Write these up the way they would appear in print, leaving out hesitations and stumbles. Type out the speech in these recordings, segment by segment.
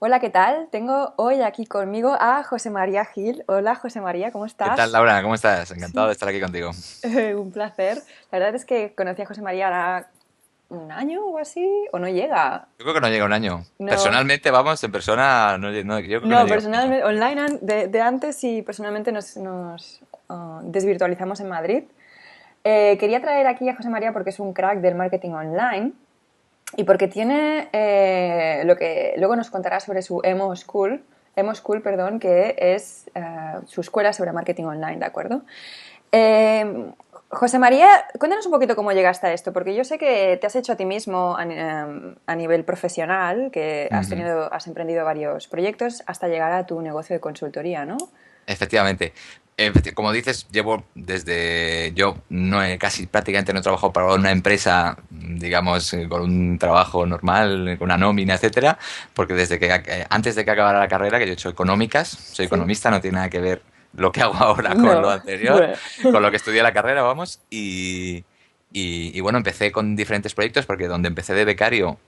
Hola, ¿qué tal? Tengo hoy aquí conmigo a José María Gil. Hola, José María, ¿cómo ¿Qué tal, estás? Laura? ¿Cómo estás? Encantado Sí. de estar aquí contigo. Un placer. La verdad es que conocí a José María ahora un año o así, o no llega. Yo creo que no llega un año. No, Personalmente, vamos, en persona, no, yo creo que no no, llega un año. personalmente, online de antes y personalmente nos desvirtualizamos en Madrid. Quería traer aquí a José María porque es un crack del marketing online y porque tiene lo que luego nos contará sobre su Emo School, perdón, que es su escuela sobre marketing online, ¿de acuerdo? José María, cuéntanos un poquito cómo llegaste a esto, porque yo sé que te has hecho a ti mismo a nivel profesional, que Ujú. has emprendido varios proyectos hasta llegar a tu negocio de consultoría, ¿no? Efectivamente. Como dices, llevo desde... Yo no he, casi prácticamente no he trabajado para una empresa, digamos, con un trabajo normal, con una nómina, etcétera, porque desde que antes de que acabara la carrera, que yo he hecho económicas, soy Sí. economista, no tiene nada que ver lo que hago ahora con lo No, anterior, bueno. con lo que estudié la carrera, vamos, y bueno, empecé con diferentes proyectos porque donde empecé de becario,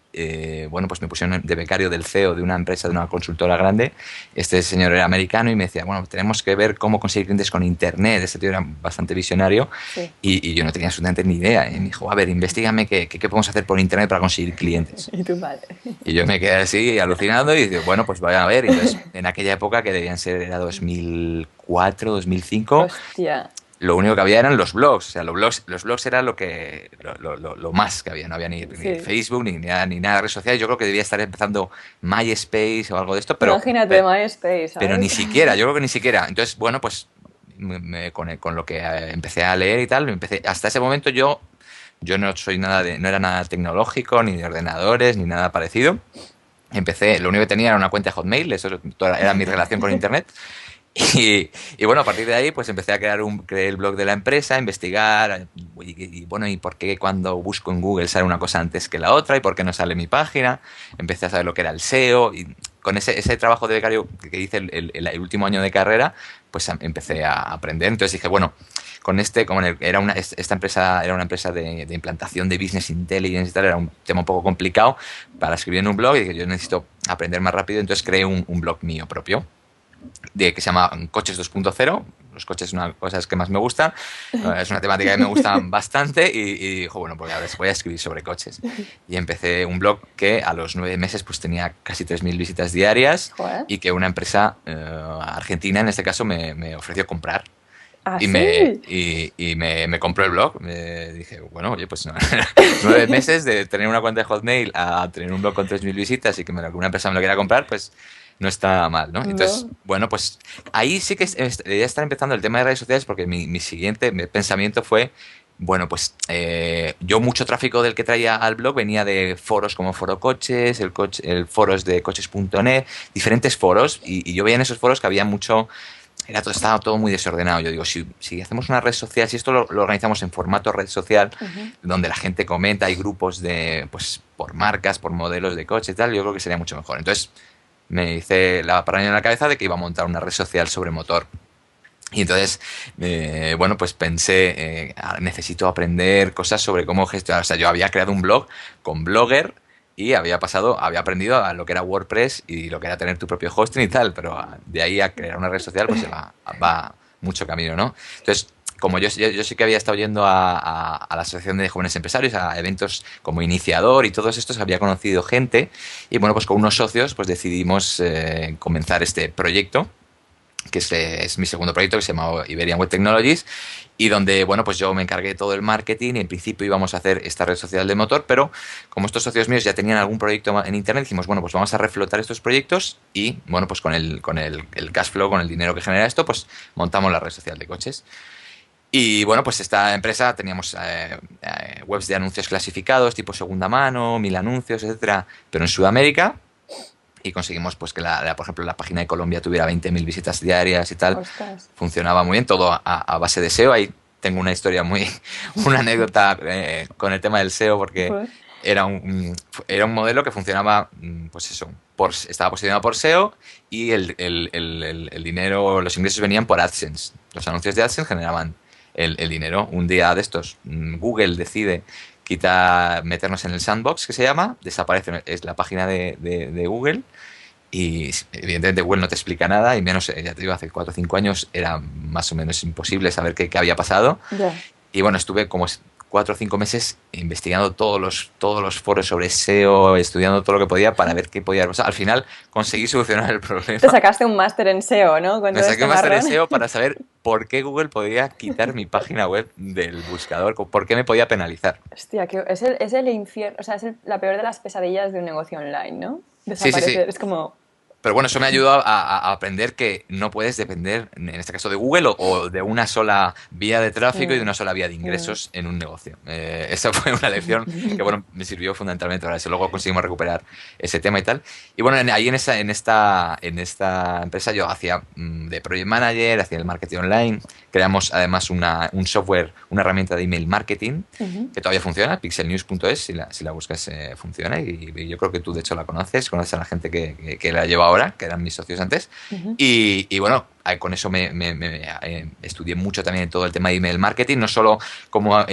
bueno, pues me pusieron de becario del CEO de una empresa, de una consultora grande. Este señor era americano y me decía, bueno, tenemos que ver cómo conseguir clientes con Internet. Este tío era bastante visionario Sí. y yo no tenía absolutamente ni idea. Y me dijo, a ver, investigame qué podemos hacer por Internet para conseguir clientes. Y tu padre. Y yo me quedé así alucinando y digo, bueno, pues voy a ver. Y entonces, en aquella época, que debían ser, era 2004, 2005, Hostia. lo único que había eran los blogs. O sea, los blogs era lo más que había. No había ni Sí. Facebook, ni nada de redes sociales. Yo creo que debía estar empezando MySpace o algo de esto, Imagínate MySpace, pero ni ¿sabes? siquiera, yo creo que ni siquiera. Entonces, bueno, pues con lo que empecé a leer y tal, hasta ese momento yo no soy nada no era nada tecnológico, ni de ordenadores, ni nada parecido. Empecé, lo único que tenía era una cuenta de Hotmail, eso era mi relación con Internet. Y bueno, a partir de ahí, pues empecé a creé el blog de la empresa, a investigar, bueno, y por qué cuando busco en Google sale una cosa antes que la otra, y por qué no sale mi página. Empecé a saber lo que era el SEO, y con ese trabajo de becario que hice el último año de carrera, pues empecé a aprender. Entonces dije, bueno, esta empresa era una empresa de implantación de business intelligence y tal, era un tema un poco complicado para escribir en un blog, y dije, yo necesito aprender más rápido, entonces creé un blog mío propio que se llama Coches 2.0. Los coches son una de las cosas que más me gustan. Es una temática que me gusta bastante y dijo, bueno, pues ahora voy a escribir sobre coches. Y empecé un blog que a los 9 meses pues tenía casi 3.000 visitas diarias Joder. y que una empresa argentina, en este caso, me ofreció comprar. ¿Ah, Y me, sí? me compró el blog. Me dije, bueno, oye, pues no, 9 meses de tener una cuenta de Hotmail a tener un blog con 3.000 visitas y que una empresa me lo quiera comprar, pues no está mal, ¿no? Entonces, No. bueno, pues ahí sí que debería estar empezando el tema de redes sociales porque mi siguiente pensamiento fue, bueno, pues yo mucho tráfico del que traía al blog venía de foros como Foro Coches, el foros de coches.net, diferentes foros, y yo veía en esos foros que había mucho estaba todo muy desordenado. Yo digo, si hacemos una red social, si esto lo organizamos en formato red social, Ujú. donde la gente comenta, hay grupos pues, por marcas, por modelos de coche y tal, yo creo que sería mucho mejor. Entonces, me hice la paranoia en la cabeza de que iba a montar una red social sobre motor. Y entonces, bueno, pues pensé, necesito aprender cosas sobre cómo gestionar. O sea, yo había creado un blog con Blogger y había aprendido a lo que era WordPress y lo que era tener tu propio hosting y tal, pero de ahí a crear una red social, pues va mucho camino, ¿no? Entonces, como yo sí que había estado yendo a la Asociación de Jóvenes Empresarios, a eventos como iniciador y todos estos, había conocido gente y bueno, pues con unos socios pues decidimos comenzar este proyecto que es mi segundo proyecto, que se llama Iberian Web Technologies, y donde, bueno, pues yo me encargué de todo el marketing y en principio íbamos a hacer esta red social de motor, pero como estos socios míos ya tenían algún proyecto en Internet, dijimos, bueno, pues vamos a reflotar estos proyectos y, bueno, pues con el cash flow, con el dinero que genera esto, pues montamos la red social de coches. Y bueno, pues esta empresa teníamos webs de anuncios clasificados, tipo segunda mano, 1.000 anuncios, etcétera, pero en Sudamérica, y conseguimos pues que por ejemplo la página de Colombia tuviera 20.000 visitas diarias y tal. Ostras. Funcionaba muy bien, todo a base de SEO. Ahí tengo una historia una anécdota con el tema del SEO porque Joder. era era un modelo que funcionaba, pues eso, estaba posicionado por SEO y el dinero, los ingresos venían por AdSense. Los anuncios de AdSense generaban el dinero. Un día de estos, Google decide meternos en el sandbox que se llama, desaparece, es la página de Google Y evidentemente Google no te explica nada, y menos, ya te digo, hace 4 o 5 años era más o menos imposible saber qué había pasado. Ya. Y bueno, estuve como 4 o 5 meses investigando todos los foros sobre SEO, estudiando todo lo que podía para ver qué podía pasar. Al final conseguí solucionar el Te problema. sacaste un máster en SEO, ¿no? Con Me todo saqué este un máster de marrón. SEO para saber por qué Google podía quitar mi página web del buscador, por qué me podía penalizar. Hostia, que es el infierno, o sea, es la peor de las pesadillas de un negocio online, ¿no? Sí, sí, sí. Desaparecer, es como... Pero bueno, eso me ayudó a aprender que no puedes depender, en este caso, de Google o de una sola vía de tráfico y de mm, una sola vía de mm. ingresos en un negocio. Esa fue una lección que, bueno, me sirvió fundamentalmente para eso. Luego conseguimos recuperar ese tema y tal. Y bueno, ahí en esta empresa yo hacía de project manager, hacía el marketing online. Creamos además un software, una herramienta de email marketing Ujú. que todavía funciona, pixelnews.es, si la buscas funciona, y yo creo que tú de hecho la conoces a la gente que la lleva ahora, que eran mis socios antes, Ujú. y bueno, con eso me estudié mucho también todo el tema de email marketing, no solo cómo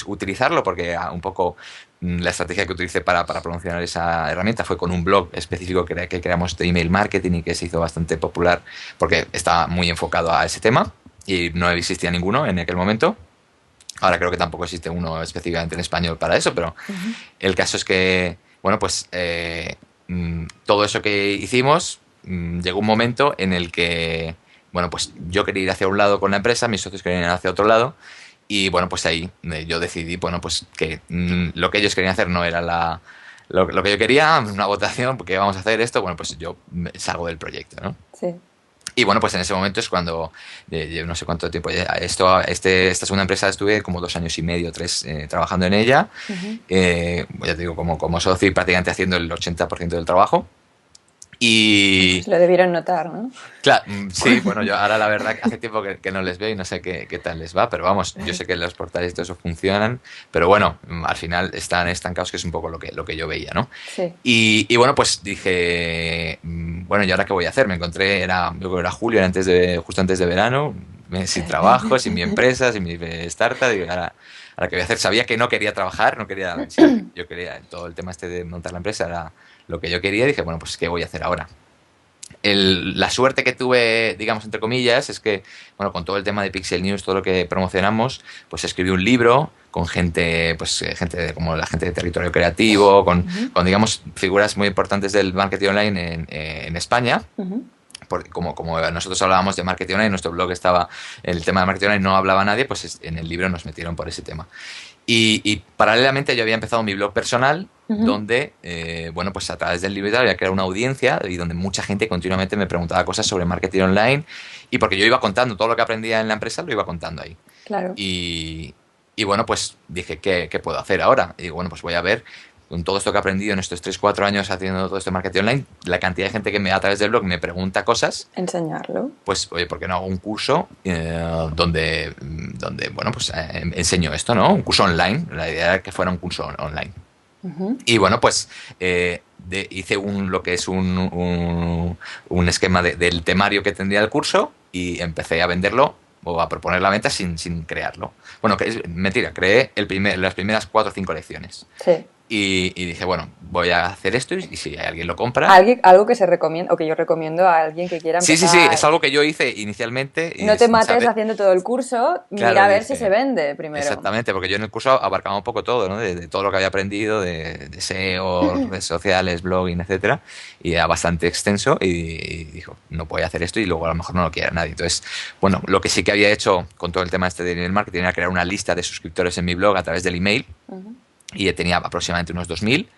utilizarlo, porque un poco la estrategia que utilicé para promocionar esa herramienta fue con un blog específico que creamos de email marketing y que se hizo bastante popular porque estaba muy enfocado a ese tema y no existía ninguno en aquel momento. Ahora creo que tampoco existe uno específicamente en español para eso, pero Ujú. el caso es que, bueno, pues todo eso que hicimos, llegó un momento en el que, bueno, pues yo quería ir hacia un lado con la empresa, mis socios querían ir hacia otro lado, y bueno, pues ahí yo decidí, bueno, pues que lo que ellos querían hacer no era lo que yo quería, una votación, porque vamos a hacer esto, bueno, pues yo salgo del proyecto, ¿no? Sí. Y bueno, pues en ese momento es cuando, yo no sé cuánto tiempo, esta segunda empresa estuve como 2 años y medio, 3, trabajando en ella. Ujú. Ya te digo, como socio y prácticamente haciendo el 80% del trabajo. Pues Y lo debieron notar, ¿no? claro, sí, bueno, yo ahora la verdad que hace tiempo que no les veo y no sé qué tal les va, pero vamos, yo sé que los portales y todo eso funcionan, pero bueno, al final están estancados, que es un poco lo que yo veía, ¿no? Sí. Y bueno, pues dije, bueno, ¿y ahora qué voy a hacer? Me encontré, yo creo que era julio, era justo antes de verano, sin trabajo, sin mi empresa, sin mi startup, y ahora qué voy a hacer. Sabía que no quería trabajar, no quería, sino que yo quería, todo el tema este de montar la empresa era lo que yo quería, y dije, bueno, pues ¿qué voy a hacer ahora? La suerte que tuve, digamos, entre comillas, es que, bueno, con todo el tema de Pixel News, todo lo que promocionamos, pues escribí un libro con gente, pues como la gente de Territorio Creativo, Ujú. con, digamos, figuras muy importantes del marketing online en España. Ujú. Porque como nosotros hablábamos de marketing online, nuestro blog estaba, el tema de marketing online no hablaba nadie, pues en el libro nos metieron por ese tema. Y paralelamente yo había empezado mi blog personal, Ujú. donde, bueno, pues a través del libro y tal, había creado una audiencia y donde mucha gente continuamente me preguntaba cosas sobre marketing online, y porque yo iba contando todo lo que aprendía en la empresa, lo iba contando ahí. Claro. Y, y bueno, pues dije, ¿qué puedo hacer ahora? Y digo, bueno, pues voy a ver, con todo esto que he aprendido en estos 3 4 años haciendo todo este marketing online, la cantidad de gente que a través del blog me pregunta cosas, Enseñarlo. pues, oye, ¿por qué no hago un curso donde bueno, pues enseño esto, ¿no? Un curso online. La idea era que fuera un curso online. Ujú. Y bueno, pues hice lo que es un esquema del temario que tendría el curso, y empecé a venderlo o a proponer la venta sin crearlo. Bueno, que es mentira, creé las primeras 4 o 5 lecciones. Sí. Y dije, bueno, voy a hacer esto, y si alguien lo compra. Algo que se recomienda, o que yo recomiendo a alguien que quiera Sí, sí, sí, es empezar. algo que yo hice inicialmente y No te sin mates saber. haciendo todo el curso, Claro, mira a ver si se dije, vende primero. exactamente, porque yo en el curso abarcaba un poco todo, ¿no? De todo lo que había aprendido, de SEO, redes sociales, blogging, etcétera, y era bastante extenso, y dijo, no puedo hacer esto y luego a lo mejor no lo quiera nadie. Entonces, bueno, lo que sí que había hecho con todo el tema este de email marketing era crear una lista de suscriptores en mi blog a través del email, Ujú. y tenía aproximadamente unos 2000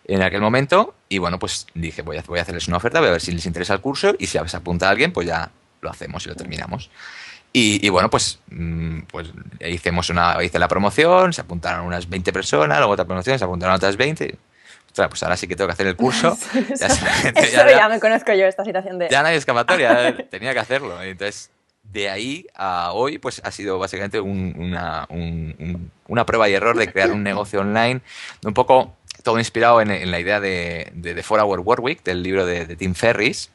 en aquel momento, y bueno, pues dije, voy a hacerles una oferta, voy a ver si les interesa el curso, y si se apunta a alguien, pues ya lo hacemos y lo terminamos. Y bueno, pues hice la promoción, se apuntaron unas 20 personas, luego otra promoción, se apuntaron otras 20. Ostras, pues ahora sí que tengo que hacer el curso. Sí, Ya, eso, la gente eso ya me conozco yo, esta situación de... ya no hay escapatoria, tenía que hacerlo. Entonces, de ahí a hoy, pues ha sido básicamente una prueba y error de crear un negocio online, un poco todo inspirado en la idea de 4 Hour Work Week, del libro de Tim Ferriss,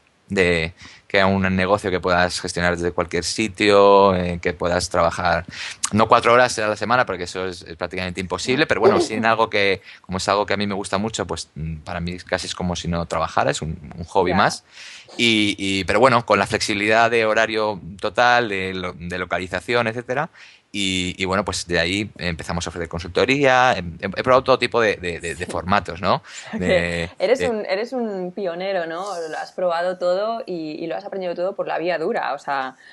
que a un negocio que puedas gestionar desde cualquier sitio, que puedas trabajar no 4 horas a la semana, porque eso es prácticamente imposible, pero bueno, sí en algo que, como es algo que a mí me gusta mucho, pues para mí casi es como si no trabajara, es un hobby Ya. más. Pero bueno, con la flexibilidad de horario total, de localización, etcétera. Bueno, pues de ahí empezamos a ofrecer consultoría. He probado todo tipo de formatos, ¿no? Que De, de- eres un pionero, ¿no? Lo has probado todo y lo has aprendido todo por la vía dura.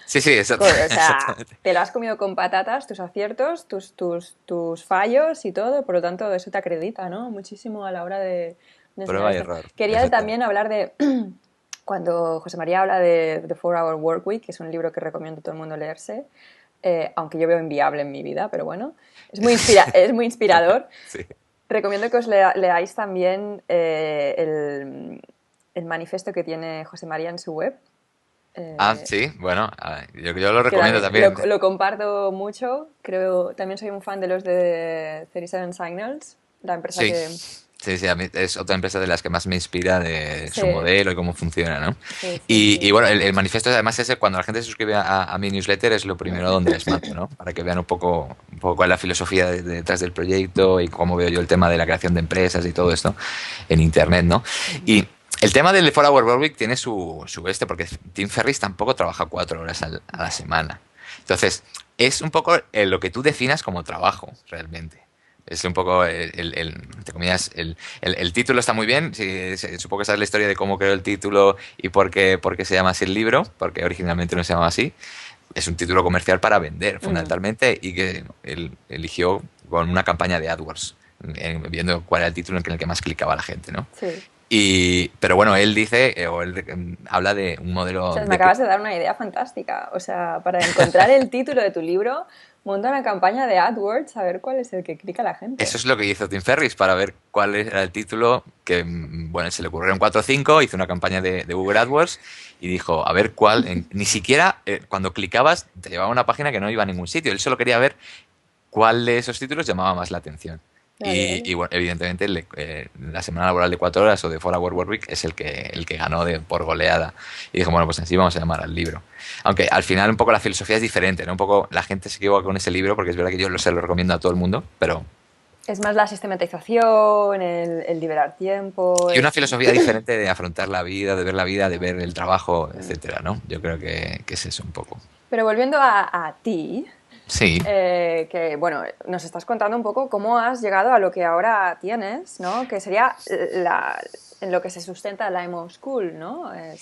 sí, sí, O sea, exactamente. te lo has comido con patatas, tus aciertos, tus fallos y todo. Por lo tanto, eso te acredita, ¿no? Muchísimo a la hora de enseñar Prueba y esto. error, Quería efectivamente. también hablar de cuando José María habla de The 4-Hour Workweek, que es un libro que recomiendo a todo el mundo leerse, aunque yo veo inviable en mi vida, pero bueno, es muy inspirador. Sí. Recomiendo que os leáis también el manifiesto que tiene José María en su web, Ah, eh, sí, bueno, yo lo que recomiendo también también. lo comparto mucho. Creo, también soy un fan de los de 37 Signals, la empresa Sí, que... sí, sí, a mí es otra empresa de las que más me inspira de Sí, su modelo y cómo funciona, ¿no? sí, sí, sí. Bueno, el manifiesto además es cuando la gente se suscribe a mi newsletter es lo primero donde les mando, ¿no? Para que vean un poco cuál es la filosofía detrás del proyecto y cómo veo yo el tema de la creación de empresas y todo esto en Internet, ¿no? Y el tema del 4-Hour Workweek tiene porque Tim Ferriss tampoco trabaja 4 horas a la semana. Entonces, es un poco lo que tú definas como trabajo, realmente. Es un poco, entre comillas, el título está muy bien. Sí, supongo que sabes la historia de cómo creó el título y por qué se llama así el libro, porque originalmente no se llamaba así. Es un título comercial para vender, Ujú, fundamentalmente, y que él eligió con una campaña de AdWords, viendo cuál era el título en el que más clicaba la gente, ¿no? sí. Pero bueno, él dice, habla de un O modelo sea, me de... acabas de dar una idea fantástica. O sea, para encontrar el título de tu libro, monta una campaña de AdWords a ver cuál es el que clica la gente. Eso es lo que hizo Tim Ferriss para ver cuál era el título que, bueno, se le ocurrieron 4 o 5, hizo una campaña de Google AdWords y dijo, a ver cuál, ni siquiera cuando clicabas te llevaba a una página que no iba a ningún sitio, él solo quería ver cuál de esos títulos llamaba más la atención. Vale, vale. Bueno, evidentemente la semana laboral de 4 horas o de 4 Hour Workweek es el que ganó por goleada. Y dijo, bueno, pues así vamos a llamar al libro. Aunque al final un poco la filosofía es diferente, ¿no? Un poco la gente se equivoca con ese libro porque es verdad que yo se lo recomiendo a todo el mundo, pero... Es más la sistematización, el liberar tiempo. Y una filosofía diferente de afrontar la vida, de ver el trabajo, Mm. etcétera, ¿no? Yo creo que es eso un poco. Pero volviendo a ti, Sí, que bueno, nos estás contando un poco cómo has llegado a lo que ahora tienes, ¿no? Que sería en lo que se sustenta la Emo School, ¿no? De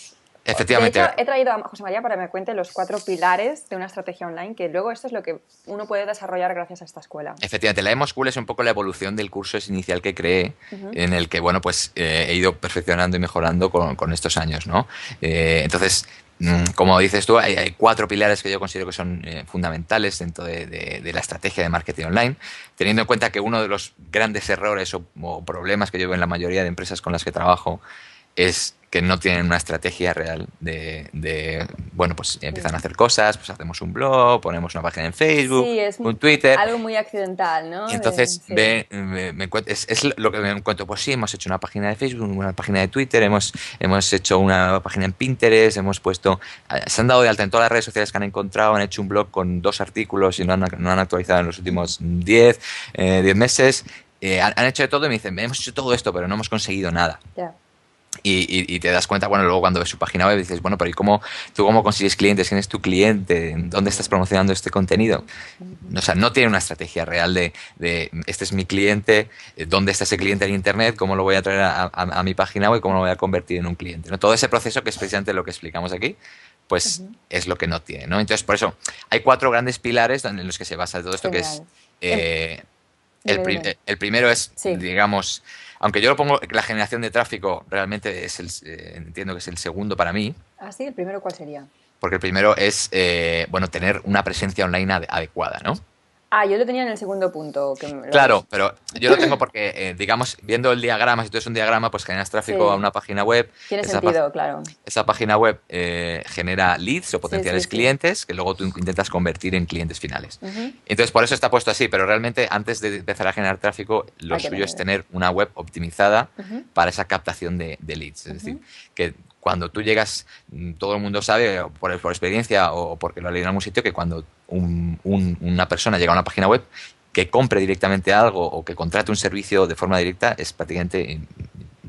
hecho, efectivamente. he traído a José María para que me cuente los 4 pilares de una estrategia online, que luego esto es lo que uno puede desarrollar gracias a esta escuela. Efectivamente, la Emo School es un poco la evolución del curso inicial que creé, Ujú. en el que, bueno, pues he ido perfeccionando y mejorando con estos años, ¿no? Entonces, como dices tú, hay 4 pilares que yo considero que son fundamentales dentro de la estrategia de marketing online, teniendo en cuenta que uno de los grandes errores o problemas que yo veo en la mayoría de empresas con las que trabajo es que no tienen una estrategia real bueno, pues empiezan a Sí. hacer cosas, pues hacemos un blog, ponemos una página en Facebook, Sí, es un Twitter, algo muy accidental, y ¿no? entonces Sí. es lo que me encuentro. Pues sí, hemos hecho una página de Facebook, una página de Twitter, hemos hecho una página en Pinterest, hemos puesto, se han dado de alta en todas las redes sociales que han encontrado, han hecho un blog con 2 artículos y no han actualizado en los últimos 10 meses. Han hecho de todo y me dicen, hemos hecho todo esto, pero no hemos conseguido nada. Ya. Y te das cuenta, bueno, luego cuando ves su página web dices, bueno, pero ¿y tú cómo consigues clientes? ¿Quién es tu cliente? ¿Dónde estás promocionando este contenido? O sea, no tiene una estrategia real de este es mi cliente, dónde está ese cliente en Internet, cómo lo voy a traer a mi página web, cómo lo voy a convertir en un cliente, ¿no? Todo ese proceso que es precisamente lo que explicamos aquí, pues Ujú. es lo que no tiene, ¿no? Entonces, por eso hay 4 grandes pilares en los que se basa todo esto, que es Genial. Em, eh, Dime, dime. el primero es, Sí. digamos, aunque yo lo pongo, la generación de tráfico realmente entiendo que es el segundo para mí, Ah, sí, el primero, ¿cuál sería? porque el primero es, bueno, tener una presencia online adecuada, ¿no? Ah, yo lo tenía en el segundo punto, que lo Claro, habéis... pero yo lo tengo porque, digamos, viendo el diagrama, si tú es un diagrama, pues generas tráfico a Sí, una página web, tiene esa, pá- sentido, claro. esa página web genera leads o Sí, sí, potenciales sí. clientes que luego tú intentas convertir en clientes finales. Ujú. Entonces, por eso está puesto así, pero realmente antes de empezar a generar tráfico, lo Hay que suyo es tener. tener una web optimizada Ujú, para esa captación de leads. Es decir, ujú. que cuando tú llegas, todo el mundo sabe, o por experiencia o porque lo ha leído en algún sitio, que cuando una persona llega a una página web, que compre directamente algo o que contrate un servicio de forma directa es prácticamente,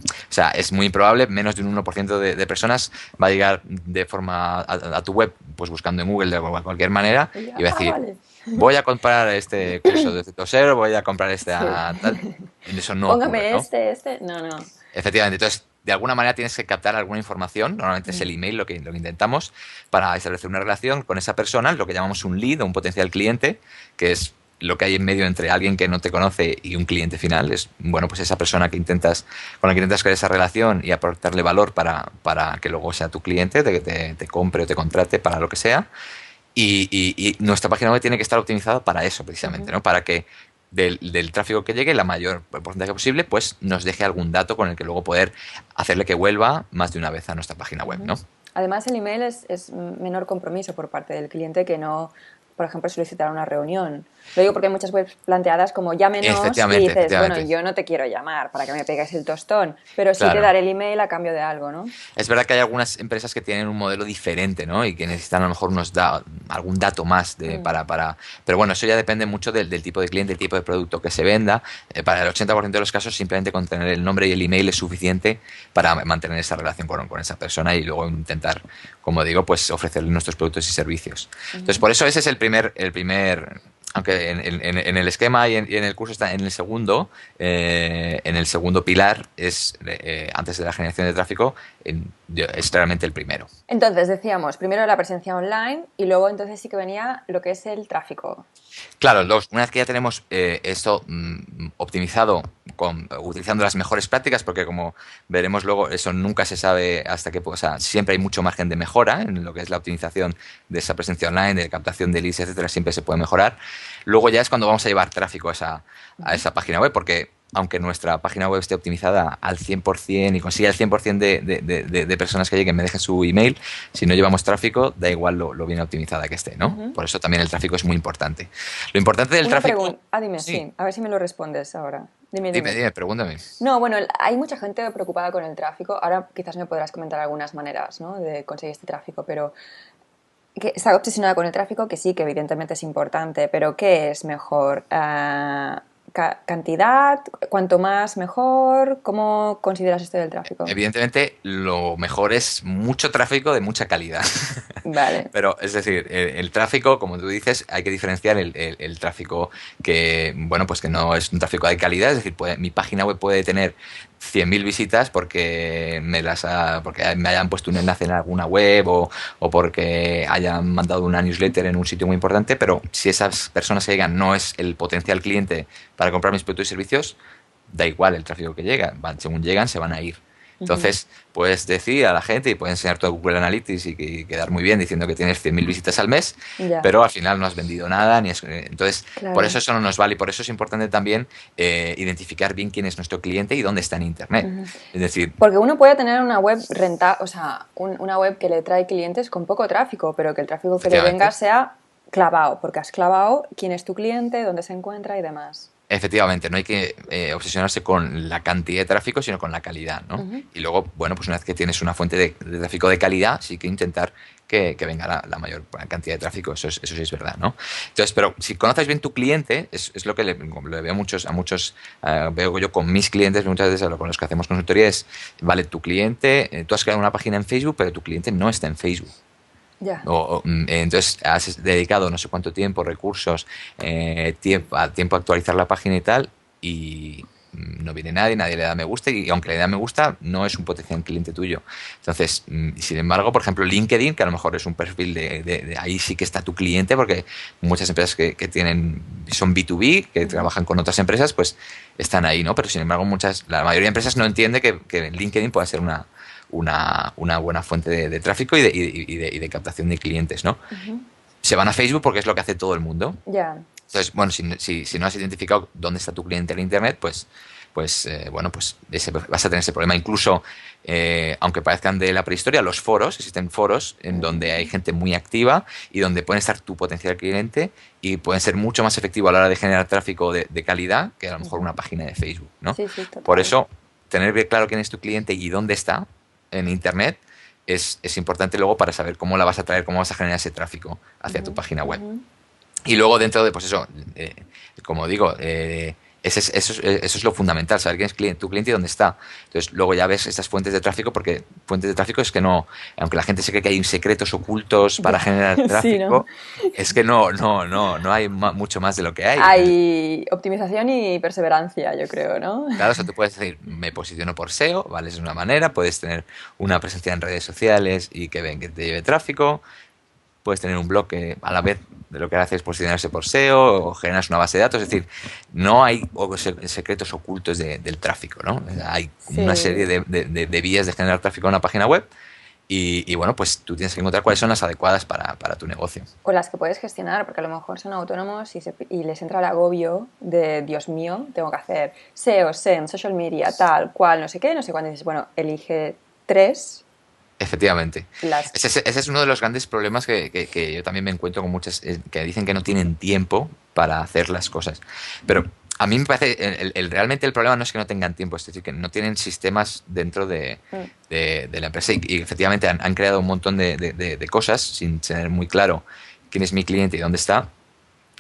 o sea, es muy improbable, menos de un 1% de personas va a llegar de forma a tu web, pues buscando en Google de cualquier manera y va a decir, Vale. voy a comprar este curso de C2R, voy a comprar Sí. tal. Eso no ocurre, Póngame ¿no? este. No, no. Efectivamente, entonces de alguna manera tienes que captar alguna información, normalmente es el email lo que intentamos para establecer una relación con esa persona, lo que llamamos un lead o un potencial cliente, que es lo que hay en medio entre alguien que no te conoce y un cliente final. Es, bueno, pues esa persona con la que intentas crear esa relación y aportarle valor para que luego sea tu cliente, te compre o te contrate para lo que sea. Y nuestra página web tiene que estar optimizada para eso, precisamente, ¿no? Para que del tráfico que llegue, la mayor porcentaje posible, pues nos deje algún dato con el que luego poder hacerle que vuelva más de una vez a nuestra página web, ¿no? Además, el email es menor compromiso por parte del cliente que no, por ejemplo, solicitar una reunión. Lo digo porque hay muchas webs planteadas como llámenos y Efectivamente, dices, bueno, efectivamente. yo no te quiero llamar para que me pegues el tostón, pero sí te Claro. daré el email a cambio de algo, ¿no? Es verdad que hay algunas empresas que tienen un modelo diferente, ¿no? Y que necesitan a lo mejor algún dato más Pero bueno, eso ya depende mucho del tipo de cliente, el tipo de producto que se venda. Para el 80% de los casos, simplemente con tener el nombre y el email es suficiente para mantener esa relación con esa persona y luego intentar, como digo, pues ofrecerle nuestros productos y servicios. Entonces, por eso ese es el primer aunque en el esquema y en el curso está en el segundo pilar es antes de la generación de tráfico, es realmente el primero. Entonces, decíamos, primero la presencia online y luego entonces sí que venía lo que es el tráfico. Claro, una vez que ya tenemos esto optimizado utilizando las mejores prácticas, porque como veremos luego, eso nunca se sabe hasta qué, o sea, siempre hay mucho margen de mejora en lo que es la optimización de esa presencia online, de captación de leads, etcétera, siempre se puede mejorar. Luego ya es cuando vamos a llevar tráfico a esa página web, porque aunque nuestra página web esté optimizada al 100% y consiga el 100% de personas que lleguen, me dejen su email, si no llevamos tráfico, da igual lo bien optimizada que esté, ¿no? Por eso también el tráfico es muy importante. Lo importante del Una tráfico... pregunta. Ah, dime, Sí, sí. A ver si me lo respondes ahora. Dime, dime, dime. dime, pregúntame. No, bueno, hay mucha gente preocupada con el tráfico. Ahora quizás me podrás comentar algunas maneras, ¿no?, de conseguir este tráfico, pero que está obsesionada con el tráfico, que sí, que evidentemente es importante, pero ¿qué es mejor? ¿Cantidad? ¿Cuanto más mejor? ¿Cómo consideras esto del tráfico? Evidentemente, lo mejor es mucho tráfico de mucha calidad. Vale. Pero, es decir, el tráfico, como tú dices, hay que diferenciar el tráfico que, bueno, pues que no es un tráfico de calidad. Es decir, mi página web puede tener 100.000 visitas porque porque me hayan puesto un enlace en alguna web o porque hayan mandado una newsletter en un sitio muy importante, pero si esas personas que llegan no es el potencial cliente para comprar mis productos y servicios, da igual el tráfico que llega, según llegan se van a ir. Entonces, puedes decir a la gente y puedes enseñar tu Google Analytics y quedar muy bien diciendo que tienes 100.000 visitas al mes, Ya, pero al final no has vendido nada. Entonces, por claro. eso no nos vale y por eso es importante también identificar bien quién es nuestro cliente y dónde está en Internet. Es decir, Porque uno puede tener una web renta, o sea, una web que le trae clientes con poco tráfico, pero que el tráfico que le venga efectivamente, sea clavado, porque has clavado quién es tu cliente, dónde se encuentra y demás. efectivamente, no hay que obsesionarse con la cantidad de tráfico, sino con la calidad, ¿no? Y luego, bueno, pues una vez que tienes una fuente de tráfico de calidad, sí que intentar que venga la mayor cantidad de tráfico, eso sí es verdad, ¿no? Entonces, pero si conoces bien tu cliente, es lo que le veo a muchos, veo yo con mis clientes, muchas veces con los que hacemos consultoría, vale, tu cliente, tú has creado una página en Facebook, pero tu cliente no está en Facebook. Ya. Entonces has dedicado no sé cuánto tiempo, recursos, tiempo a actualizar la página y tal, y no viene nadie le da me gusta, y aunque le da me gusta, no es un potencial cliente tuyo. Entonces, sin embargo, por ejemplo, LinkedIn, que a lo mejor es un perfil ahí sí que está tu cliente, porque muchas empresas que son B2B, que trabajan con otras empresas, pues están ahí, ¿no? Pero sin embargo, la mayoría de empresas no entiende que LinkedIn pueda ser una buena fuente de tráfico y de captación de clientes, ¿no? Se van a Facebook porque es lo que hace todo el mundo. Ya. Entonces, bueno, si no has identificado dónde está tu cliente en Internet, bueno, pues vas a tener ese problema. Incluso, aunque parezcan de la prehistoria, los foros, existen foros en donde hay gente muy activa y donde pueden estar tu potencial cliente y pueden ser mucho más efectivos a la hora de generar tráfico de calidad que a lo mejor una página de Facebook, ¿no? Sí, sí, Por total. eso, tener bien claro quién es tu cliente y dónde está en Internet es importante luego para saber cómo la vas a traer, cómo vas a generar ese tráfico hacia tu página web. Ujú. Y luego dentro de, pues eso, como digo, eso es lo fundamental, saber quién es tu cliente y dónde está. Entonces, luego ya ves estas fuentes de tráfico, porque fuentes de tráfico es que no, aunque la gente se cree que hay secretos ocultos para Ya, generar sí, ¿no? tráfico, es que no hay mucho más de lo que hay. Hay optimización y perseverancia, yo creo, ¿no? Claro, o sea, tú puedes decir, me posiciono por SEO, ¿vale? Es una manera, puedes tener una presencia en redes sociales y que ven que te lleve tráfico, puedes tener un blog que a la vez de lo que hace es posicionarse por SEO o generas una base de datos, es decir, no hay secretos ocultos del tráfico, ¿no? Hay una serie Sí. de vías de generar tráfico a una página web y bueno, pues tú tienes que encontrar cuáles son las adecuadas para tu negocio. O las que puedes gestionar, porque a lo mejor son autónomos y les entra el agobio de, Dios mío, tengo que hacer SEO, SEM, social media, tal, cual, no sé qué, no sé cuándo. Dices, bueno, elige 3, Efectivamente. las... Ese es uno de los grandes problemas que yo también me encuentro con muchas que dicen que no tienen tiempo para hacer las cosas. Pero a mí me parece, realmente el problema no es que no tengan tiempo, es decir, que no tienen sistemas dentro Mm. de la empresa y efectivamente han creado un montón de cosas sin tener muy claro quién es mi cliente y dónde está.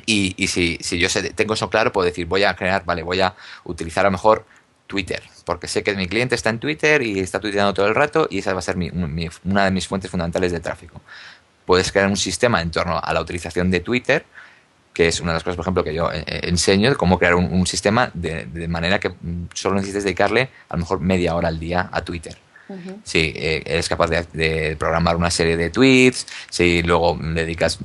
Y si yo tengo eso claro, puedo decir, voy a crear, vale, voy a utilizar a lo mejor Twitter, porque sé que mi cliente está en Twitter y está tuiteando todo el rato y esa va a ser una de mis fuentes fundamentales de tráfico. Puedes crear un sistema en torno a la utilización de Twitter, que es una de las cosas, por ejemplo, que yo enseño, cómo crear un sistema de manera que solo necesites dedicarle a lo mejor media hora al día a Twitter. Ujú. Si eres capaz de programar una serie de tweets, si luego dedicas,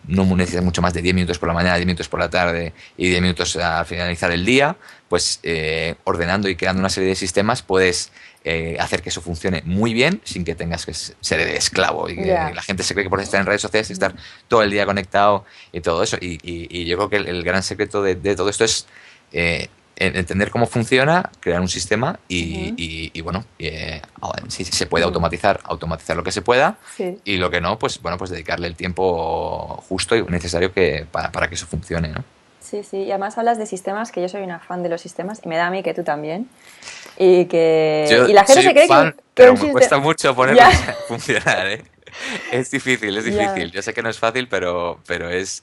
no necesitas mucho más de 10 minutos por la mañana, 10 minutos por la tarde y 10 minutos a finalizar el día, pues ordenando y creando una serie de sistemas puedes hacer que eso funcione muy bien sin que tengas que ser el esclavo y que Ya. la gente se cree que por estar en redes sociales estar todo el día conectado y todo eso. Y yo creo que el gran secreto de todo esto es entender cómo funciona, crear un sistema Ujú. y bueno, si se puede Mm. automatizar lo que se pueda Sí. y lo que no, pues bueno, pues dedicarle el tiempo justo y necesario para que eso funcione, ¿no? Sí, sí. Y además hablas de sistemas, que yo soy una fan de los sistemas, y me da a mí que tú también. Y Yo la gente soy se un cree que fan, que pero un me sistema... cuesta mucho Ya, ponerlos a funcionar, ¿eh? Es difícil, es ya. difícil. Yo sé que no es fácil, pero es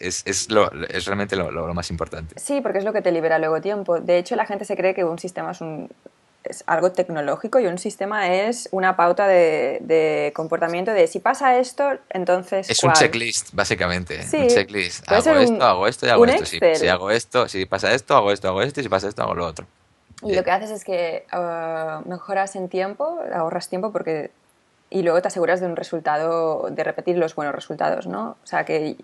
realmente lo más importante. Sí, porque es lo que te libera luego tiempo. De hecho, la gente se cree que un sistema es algo tecnológico y un sistema es una pauta de comportamiento de si pasa esto, entonces Es un ¿cuál? checklist, básicamente. Un Sí, checklist. puede ser Hago esto y hago un esto. Si Excel. hago esto, si pasa esto, hago esto, hago esto. Y si pasa esto, hago lo otro. Y lo que haces es que mejoras en tiempo, ahorras tiempo porque... Y luego te aseguras de un resultado, de repetir los buenos resultados, ¿no? O sea que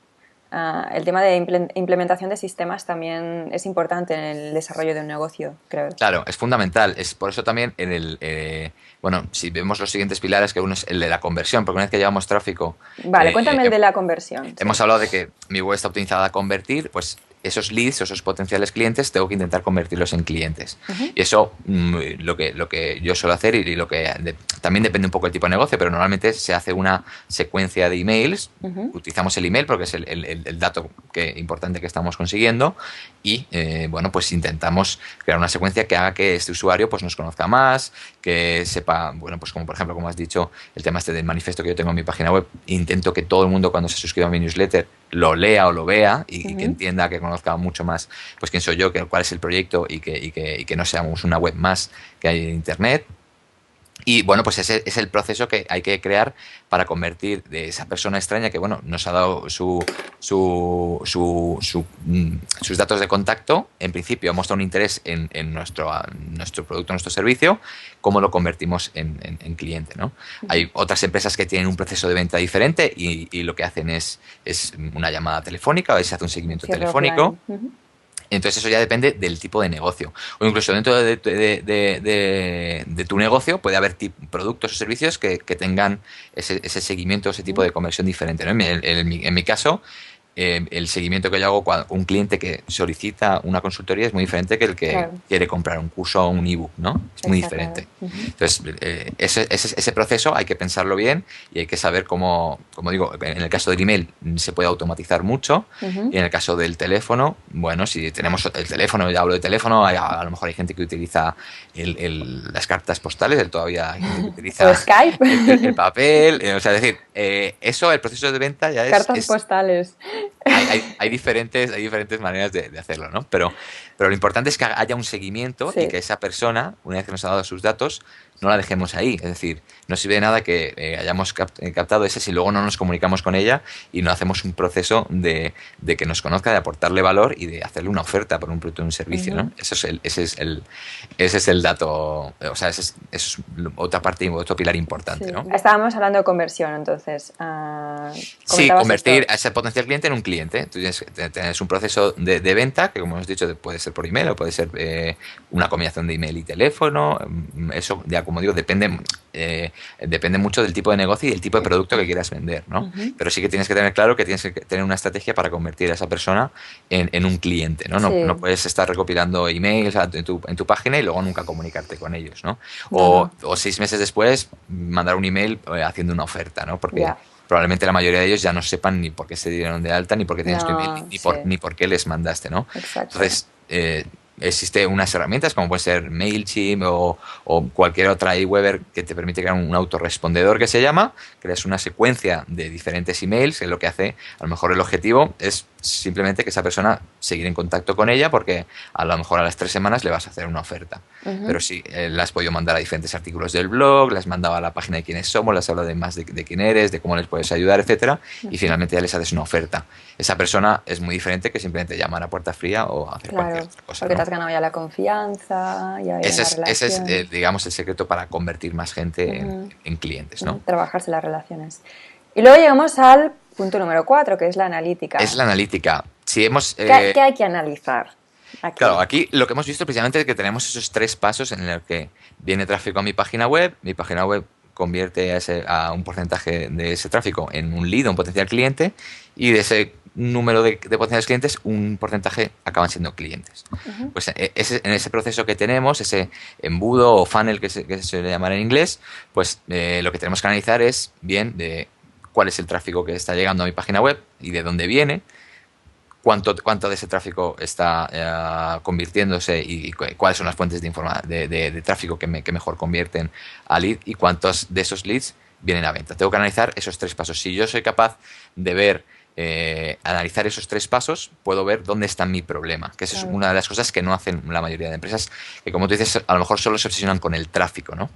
el tema de implementación de sistemas también es importante en el desarrollo de un negocio, creo. Claro, es fundamental. Es por eso también bueno, si vemos los siguientes pilares, que uno es el de la conversión, porque una vez que llevamos tráfico, Vale, cuéntame el de la conversión, sí. hemos hablado de que mi web está optimizada a convertir, pues esos leads, esos potenciales clientes, tengo que intentar convertirlos en clientes. Ujú. Y eso, lo que yo suelo hacer y lo que también depende un poco del tipo de negocio, pero normalmente se hace una secuencia de emails. Ujú. Utilizamos el email porque es el dato importante que estamos consiguiendo y bueno, pues intentamos crear una secuencia que haga que este usuario pues nos conozca más, que sepa, bueno, pues como por ejemplo, como has dicho, el tema este del manifiesto que yo tengo en mi página web, intento que todo el mundo cuando se suscriba a mi newsletter lo lea o lo vea y que Ujú. entienda, que conozca mucho más pues quién soy yo, cuál es el proyecto y que no seamos una web más que hay en internet. Y bueno, pues ese es el proceso que hay que crear para convertir de esa persona extraña que, bueno, nos ha dado sus datos de contacto. En principio ha mostrado un interés en nuestro producto, nuestro servicio, cómo lo convertimos en cliente, ¿no? Hay otras empresas que tienen un proceso de venta diferente y lo que hacen es una llamada telefónica, o se hace un seguimiento Cierre telefónico. offline. Ujú. Entonces eso ya depende del tipo de negocio. O incluso dentro de tu negocio puede haber productos o servicios que tengan ese seguimiento, ese tipo Ujú. de conversión diferente, ¿no? En mi caso, el seguimiento que yo hago cuando un cliente que solicita una consultoría es muy diferente que el que Claro. quiere comprar un curso o un ebook, ¿no? Es muy Está claro. diferente. Entonces, ese proceso hay que pensarlo bien y hay que saber cómo, como digo, en el caso del email se puede automatizar mucho y en el caso del teléfono, bueno, si tenemos el teléfono, ya hablo de teléfono, a lo mejor hay gente que utiliza las cartas postales, todavía hay gente que O utiliza Skype, el papel, o sea, es decir, eso, el proceso de venta ya cartas postales. hay diferentes maneras de hacerlo, ¿no? Pero lo importante es que haya un seguimiento y Sí, que esa persona, una vez que nos ha dado sus datos, no la dejemos ahí. Es decir, no sirve de nada que hayamos captado ese si luego no nos comunicamos con ella y no hacemos un proceso de que nos conozca, de aportarle valor y de hacerle una oferta por un producto o un servicio, ¿no? Ese es el dato, o sea, eso es otra parte, otro pilar importante, sí. ¿no? Estábamos hablando de conversión, entonces. Sí, Comentabas convertir esto. a ese potencial cliente en un cliente. Tú tienes un proceso de venta que, como hemos dicho, puede ser por email o puede ser una combinación de email y teléfono. Eso, ya como digo, depende mucho del tipo de negocio y del tipo de producto que quieras vender, ¿no? Pero sí que tienes que tener claro que tienes que tener una estrategia para convertir a esa persona en un cliente, ¿no? No, Sí, no puedes estar recopilando emails en tu página y luego nunca comunicarte con ellos, ¿no? no, no, O 6 meses después mandar un email haciendo una oferta, ¿no? Porque ya, probablemente la mayoría de ellos ya no sepan ni por qué se dieron de alta, ni por qué tienes tu email, no, sí, ni por qué les mandaste, ¿no? exacto. Entonces, existen unas herramientas como puede ser MailChimp o cualquier otra Aweber que te permite crear un autorrespondedor que se llama, creas una secuencia de diferentes emails, que lo que hace, a lo mejor el objetivo es simplemente que esa persona seguir en contacto con ella porque a lo mejor a las 3 semanas le vas a hacer una oferta. Pero sí, le has podido mandar a diferentes artículos del blog, le has mandado a la página de quiénes somos, le has hablado de más de quién eres, de cómo les puedes ayudar, etcétera, y finalmente ya les haces una oferta. Esa persona es muy diferente que simplemente llamar a puerta fría o hacer cualquier Claro, otra cosa, porque te ¿no? has ganado ya la confianza, ya hay una Ese es, relación. digamos, el secreto para convertir más gente en clientes, ¿no? Trabajarse las relaciones. Y luego llegamos al punto número 4, que es la Es analítica. la analítica. Si hemos, ¿Qué hay que analizar claro, aquí? aquí lo que hemos visto precisamente es que tenemos esos 3 pasos en el que viene tráfico a mi página web convierte a un porcentaje de ese tráfico en un lead, un potencial cliente, y de ese número de potenciales clientes, un porcentaje acaban siendo clientes. Pues en ese proceso que tenemos, ese embudo o funnel que se suele llamar en inglés, pues lo que tenemos que analizar es bien de cuál es el tráfico que está llegando a mi página web y de dónde viene, cuánto de ese tráfico está convirtiéndose y cuáles son las fuentes de tráfico que mejor convierten a lead y cuántos de esos leads vienen a venta. Tengo que analizar esos 3 pasos. Si yo soy capaz de analizar esos 3 pasos, puedo ver dónde está mi problema, que esa es Claro. una de las cosas que no hacen la mayoría de empresas, que como tú dices, a lo mejor solo se obsesionan con el tráfico, ¿no?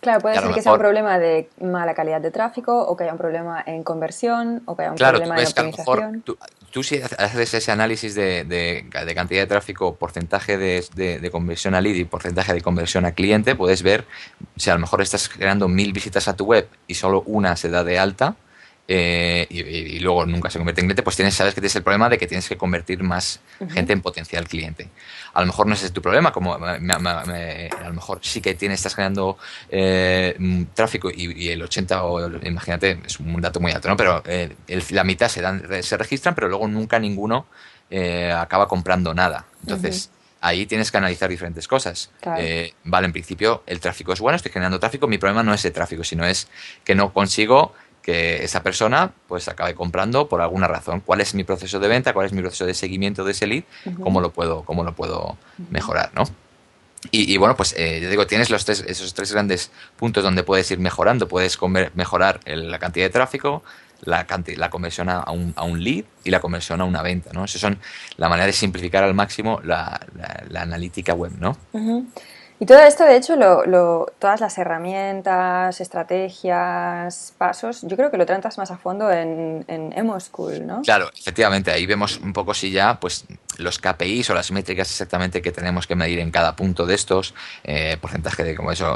Claro, Y puede a lo ser que sea un mejor, problema de mala calidad de tráfico, o que haya un problema en conversión, o que haya un claro, tú problema en ves que a lo mejor optimización. tú si haces ese análisis de cantidad de tráfico, porcentaje de conversión a lead y porcentaje de conversión a cliente, puedes ver si a lo mejor estás generando 1000 visitas a tu web y solo una se da de alta y luego nunca se convierte en cliente, pues sabes que tienes el problema de que tienes que convertir más gente en potencial cliente. A lo mejor no ese es tu problema, como a lo mejor sí que estás generando tráfico y el 80 o imagínate, es un dato muy alto, ¿no? Pero la mitad se registran, pero luego nunca ninguno acaba comprando nada. Entonces, ahí tienes que analizar diferentes cosas. Claro. Vale, en principio el tráfico es bueno, estoy generando tráfico, mi problema no es el tráfico, sino es que no consigo que esa persona pues acabe comprando por alguna razón. ¿Cuál es mi proceso de venta? ¿Cuál es mi proceso de seguimiento de ese lead? ¿Cómo lo puedo mejorar, ¿no? Y bueno, pues yo digo, tienes esos 3 grandes puntos donde puedes ir mejorando. Puedes mejorar la cantidad de tráfico, la conversión a un lead y la conversión a una venta, ¿no? Esas son la manera de simplificar al máximo la analítica web, ¿no? Y todo esto, de hecho, todas las herramientas, estrategias, pasos, yo creo que lo tratas más a fondo en Emo School, ¿no? Claro, efectivamente, ahí vemos un poco si ya pues los KPIs o las métricas exactamente que tenemos que medir en cada punto de estos, porcentaje de como eso,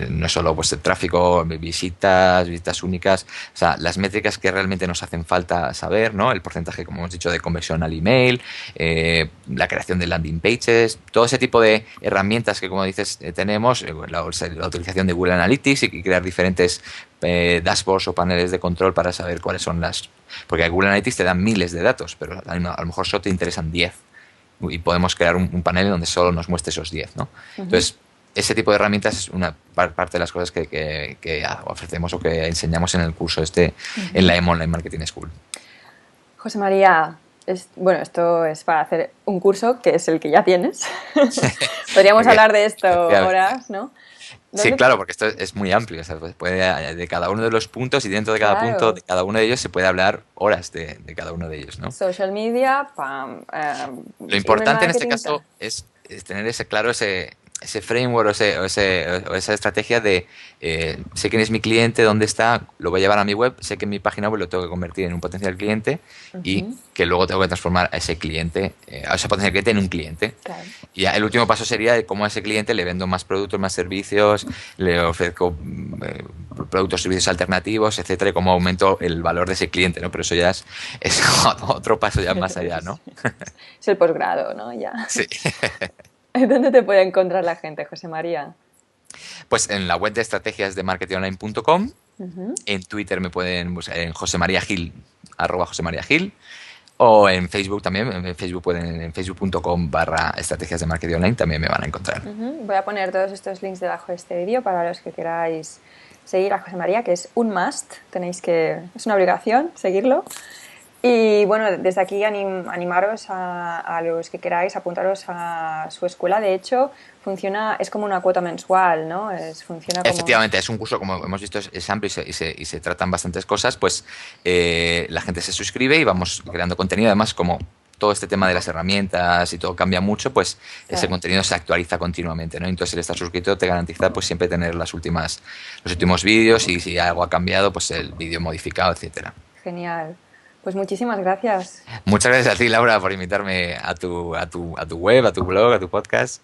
no solo pues el tráfico, visitas únicas, o sea, las métricas que realmente nos hacen falta saber, ¿no? El porcentaje, como hemos dicho, de conversión al email, la creación de landing pages, todo ese tipo de herramientas que como dices tenemos, la utilización de Google Analytics y crear diferentes dashboards o paneles de control para saber cuáles son Porque Google Analytics te da miles de datos, pero a lo mejor solo te interesan 10 y podemos crear un panel donde solo nos muestre esos 10, ¿no? Entonces, ese tipo de herramientas es una parte de las cosas que ofrecemos o que enseñamos en el curso en la EMO Online Marketing School. José María, bueno, esto es para hacer un curso que es el que ya tienes. Podríamos hablar de esto horas, ¿no? Sí, claro, porque esto es muy amplio. O sea, puede, de cada uno de los puntos y dentro de cada punto, de cada uno de ellos, se puede hablar horas de cada uno de ellos, ¿no? Social media, Lo importante en este caso es tener ese framework o esa estrategia de sé quién es mi cliente, dónde está, lo voy a llevar a mi web, sé que en mi página web lo tengo que convertir en un potencial cliente y que luego tengo que transformar a ese cliente, a ese potencial cliente en un cliente. Claro. Y el último paso sería cómo a ese cliente le vendo más productos, más servicios, le ofrezco productos, servicios alternativos, etcétera, y cómo aumento el valor de ese cliente, ¿no? Pero eso ya es otro paso ya más allá, ¿no? Es el posgrado, ¿no? Ya. Sí. ¿Dónde te puede encontrar la gente, José María? Pues en la web de estrategiasdemarketingonline.com, en Twitter me pueden buscar en José María Gil, @JoseMariaGil, o en Facebook también, en facebook.com/estrategiasdemarketingonline también me van a encontrar. Voy a poner todos estos links debajo de este vídeo para los que queráis seguir a José María, que es un must, es una obligación seguirlo. Y bueno, desde aquí animaros a los que queráis apuntaros a su escuela. De hecho, es como una cuota mensual, ¿no? Funciona como... Efectivamente, es un curso, como hemos visto, es amplio y se tratan bastantes cosas. Pues la gente se suscribe y vamos creando contenido. Además, como todo este tema de las herramientas y todo cambia mucho, pues ese contenido se actualiza continuamente, ¿no? Entonces, el estar suscrito te garantiza pues siempre tener los últimos vídeos y si algo ha cambiado, pues el vídeo modificado, etcétera. Genial. Pues muchísimas gracias. Muchas gracias a ti, Laura, por invitarme a tu web, a tu blog, a tu podcast.